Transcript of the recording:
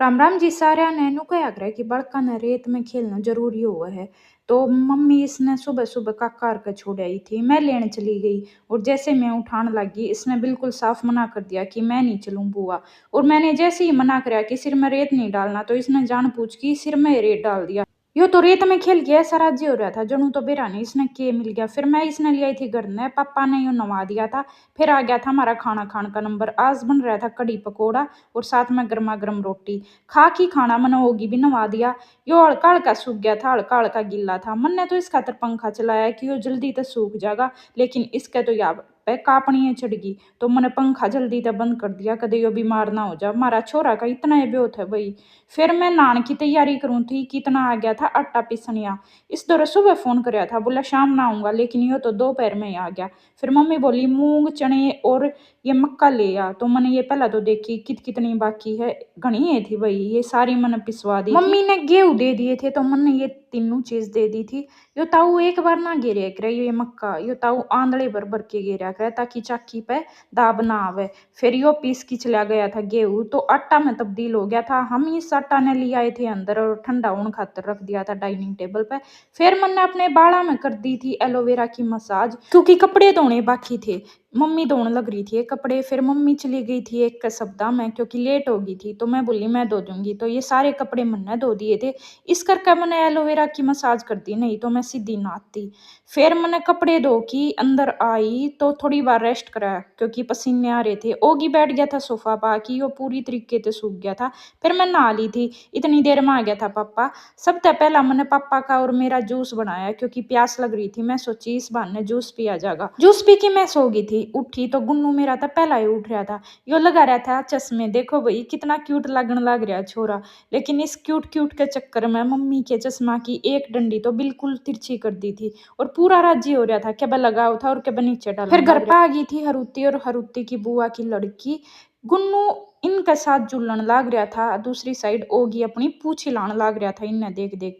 राम राम जी सारा ने नु क्या करे कि बड़का ने रेत में खेलना जरूरी हुआ है। तो मम्मी इसने सुबह सुबह का कार का छोड़ आई थी, मैं लेने चली गई। और जैसे मैं उठाने लगी इसने बिल्कुल साफ मना कर दिया कि मैं नहीं चलूं बुआ। और मैंने जैसे ही मना कराया कि सिर में रेत नहीं डालना तो इसने जान पूछ के सिर में रेत डाल दिया। यो तो रेत में खेल के ऐसा राज्य हो रहा था जनू तो बेरा नहीं इसने के मिल गया। फिर मैं इसने ले आई थी घर ने, पापा ने यो नवा दिया था। फिर आ गया था हमारा खाना खाने का नंबर। आज बन रहा था कड़ी पकोड़ा और साथ में गर्मा गर्म रोटी। खा की खाना मन होगी भी नवा दिया। यो हल्का हल्का सूख गया था, हल्का हल्का गिल्ला था। मन ने तो इस खातर पंखा चलाया कि यो जल्दी तो सूख जाएगा, लेकिन इसके तो या पे कापनी चढ़ गई। तो मैंने पंखा जल्दी तो बंद कर दिया, कदे यो बीमार ना हो जा। हमारा छोरा का इतना ये ब्योत है भाई। फिर मैं नान की तैयारी करूँ थी, कितना आ गया था आटा पीसनिया। इस दौरान सुबह फोन कराया था, बोला शाम ना आऊंगा, लेकिन यो तो दोपहर में ही आ गया। फिर मम्मी बोली मूंग चने और ये मक्का ले आ। तो मैंने ये पहला तो देखी कितनी बाकी है, घनी है थी भाई, ये सारी मैंने पिसवा दी। मम्मी ने गेहूं दे दिए थे तो मैंने ये तीनों चीज दे दी थी। यो ताऊ एक बार ना गिरे करे, ये मक्का यो ताऊ आंधळे भर भर के गिरा करे ताकि चाकी पे दाब ना आवे। फिर यो पीस की चला गया था गेहूं, तो आटा में तब्दील हो गया था। हम इस आटा ने ले आए थे अंदर और ठंडा होने खातर रख दिया था डाइनिंग टेबल पे। फिर मैंने अपने बाड़ा में कर दी थी एलोवेरा की मसाज, क्योंकि कपड़े धोने बाकी थे। मम्मी धोने लग रही थी ये कपड़े। फिर मम्मी चली गई थी एक सप्ताह में, क्योंकि लेट हो गई थी। तो मैं बोली मैं धो दूंगी, तो ये सारे कपड़े मैंने धो दिए थे। इस करके मैंने एलोवेरा की मसाज कर दी, नहीं तो मैं सीधी नहाती। फिर मैंने कपड़े धो की अंदर आई तो थोड़ी बार रेस्ट करा, क्योंकि पसीने आ रहे थे। ओगी बैठ गया था सोफा पा की, वो पूरी तरीके से सूख गया था। फिर मैं नहा ली थी, इतनी देर में आ गया था पापा। सबसे पहला मैंने पापा का और मेरा जूस बनाया, क्योंकि प्यास लग रही थी। मैं सोची इस बहाने जूस पिया जाएगा। जूस पी के मैं सो गई थी। उठी तो गुन्नू मेरा था पहला ही उठ रहा था। यो लगा रहा था चश्मे, देखो भाई कितना क्यूट लगने लग रहा छोरा। लेकिन इस क्यूट क्यूट के चक्कर में मम्मी के चश्मा की एक डंडी तो बिल्कुल तिरछी कर दी थी। और पूरा राज्य हो रहा था क्या लगाव था और क्या नीचे डाला। फिर घर पे आ गई थी हरूती और हरूती की बुआ की लड़की। गुन्नू इनके साथ जुड़न लाग रहा था। दूसरी साइड ओगी अपनी पूछ हिलाने लाग रहा था इन्हें देख देख।